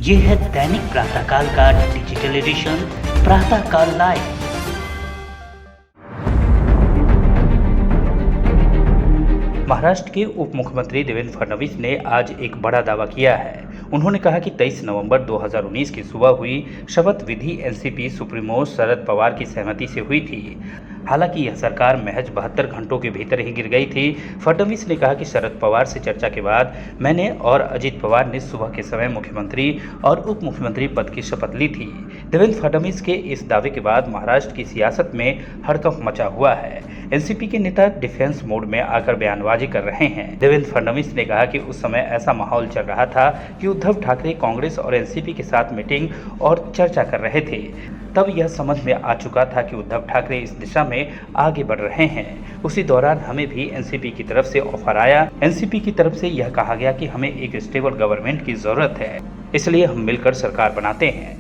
ये है दैनिक प्रातःकाल का डिजिटल एडिशन प्रातःकाल लाइव। महाराष्ट्र के उप मुख्यमंत्री देवेंद्र फडणवीस ने आज एक बड़ा दावा किया है। उन्होंने कहा कि 23 नवंबर 2019 की सुबह हुई शपथ विधि एनसीपी सुप्रीमो शरद पवार की सहमति से हुई थी। हालांकि यह सरकार महज 72 घंटों के भीतर ही गिर गई थी। फडणवीस ने कहा कि शरद पवार से चर्चा के बाद मैंने और अजित पवार ने सुबह के समय मुख्यमंत्री और उप मुख्यमंत्री पद की शपथ ली थी। देवेंद्र फडणवीस के इस दावे के बाद महाराष्ट्र की सियासत में हड़कंप मचा हुआ है। एनसीपी के नेता डिफेंस मोड में आकर बयानबाजी कर रहे हैं। देवेंद्र फडणवीस ने कहा कि उस समय ऐसा माहौल चल रहा था कि उद्धव ठाकरे कांग्रेस और एनसीपी के साथ मीटिंग और चर्चा कर रहे थे। तब यह समझ में आ चुका था कि उद्धव ठाकरे इस दिशा में आगे बढ़ रहे हैं। उसी दौरान हमें भी एनसीपी की तरफ से ऑफर आया। एनसीपी की तरफ से यह कहा गया कि हमें एक स्टेबल गवर्नमेंट की जरूरत है, इसलिए हम मिलकर सरकार बनाते हैं।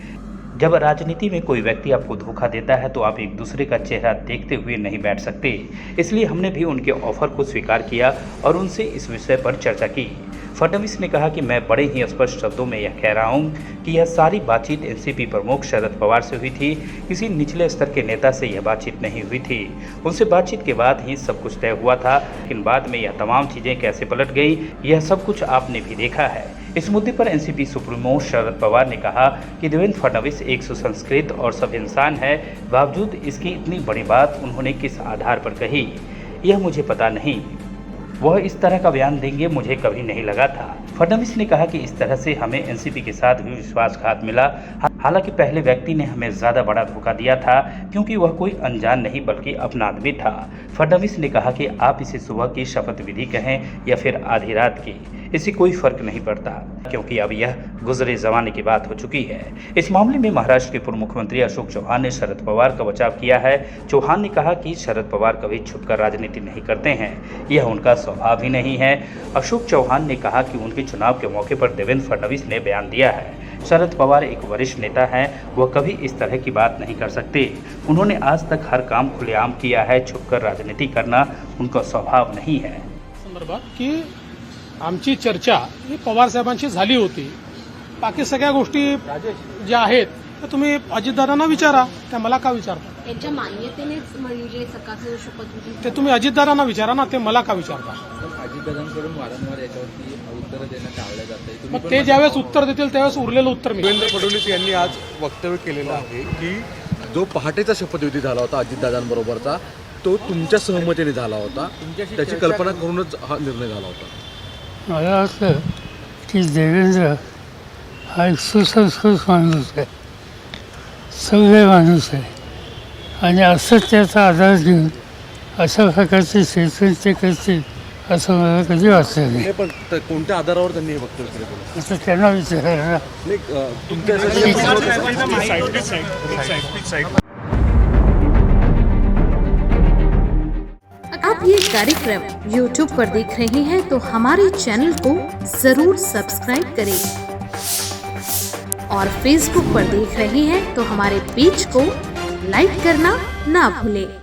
जब राजनीति में कोई व्यक्ति आपको धोखा देता है तो आप एक दूसरे का चेहरा देखते हुए नहीं बैठ सकते। इसलिए हमने भी उनके ऑफर को स्वीकार किया और उनसे इस विषय पर चर्चा की। फडणवीस ने कहा कि मैं बड़े ही स्पष्ट शब्दों में यह कह रहा हूं कि यह सारी बातचीत एनसीपी प्रमुख शरद पवार से हुई थी। किसी निचले स्तर के नेता से यह बातचीत नहीं हुई थी। उनसे बातचीत के बाद ही सब कुछ तय हुआ था, लेकिन बाद में यह तमाम चीज़ें कैसे पलट गई, यह सब कुछ आपने भी देखा है। इस मुद्दे पर एनसीपी सुप्रीमो शरद पवार ने कहा कि देवेंद्र फडणवीस एक सुसंस्कृत और सब इंसान है, बावजूद इसकी इतनी बड़ी बात उन्होंने किस आधार पर कही, यह मुझे पता नहीं। वह इस तरह का बयान देंगे मुझे कभी नहीं लगा था। फडणवीस ने कहा कि इस तरह से हमें एनसीपी के साथ भी विश्वासघात मिला। हालांकि पहले व्यक्ति ने हमें ज़्यादा बड़ा धोखा दिया था, क्योंकि वह कोई अनजान नहीं बल्कि अपना आदमी था। फडणवीस ने कहा कि आप इसे सुबह की शपथ विधि कहें या फिर आधी रात की, इससे कोई फर्क नहीं पड़ता, क्योंकि अब यह गुजरे जमाने की बात हो चुकी है। इस मामले में महाराष्ट्र के पूर्व मुख्यमंत्री अशोक चौहान ने शरद पवार का बचाव किया है। चौहान ने कहा कि शरद पवार कभी छुपकर राजनीति नहीं करते हैं, यह उनका स्वभाव ही नहीं है। अशोक चौहान ने कहा कि उनके चुनाव के मौके पर देवेंद्र फडणवीस ने बयान दिया है, शरद पवार एक वरिष्ठ नेता हैं, वह कभी इस तरह की बात नहीं कर सकते। उन्होंने आज तक हर काम खुलेआम किया है, छुपकर राजनीति करना उनका स्वभाव नहीं है। संदर्भात की आमची चर्चा ही पवार साहेबांशी झाली होती। बाकी सगळ्या गोष्टी ज्या आहेत त्या तुम्ही अजितदादांना विचारा, त्या मला का विचारता? त्यांच्या मान्यतेनेच म्हणजे सकाळचं शपथविधी ते तुम्ही अजितदादांना विचारा ना, ते मला का विचारता? अजितदादांकडून वारंवार याच्यावरती उत्तर देणं टाळलं जातंय। मग ते ज्यावेळेस उत्तर देतील त्यावेळेस उरलेलं उत्तर मी देवेंद्र फडणवीस यांनी आज वक्तव्य केलेलं आहे की जो पहाटेचा शपथविधी झाला होता अजितदादांबरोबरचा, तो तुमच्या सहमतीने झाला होता, त्याची कल्पना करूनच हा निर्णय झाला होता। मला वाटतं की देवेंद्र हा एक सुसंस्कृत माणूस आहे, सभ्य माणूस आहे, आणि असत्याचा आधार घेऊन अशा प्रकारचे स्टेटमेंट ते करतील असं मला कधी वाटलं नाही। पण कोणत्या आधारावर त्यांनी हे वक्तव्य केलं असं त्यांना विचारायला आप ये कार्यक्रम YouTube पर देख रहे हैं तो हमारे चैनल को जरूर सब्सक्राइब करें और Facebook पर देख रहे हैं तो हमारे पेज को लाइक करना ना भूलें।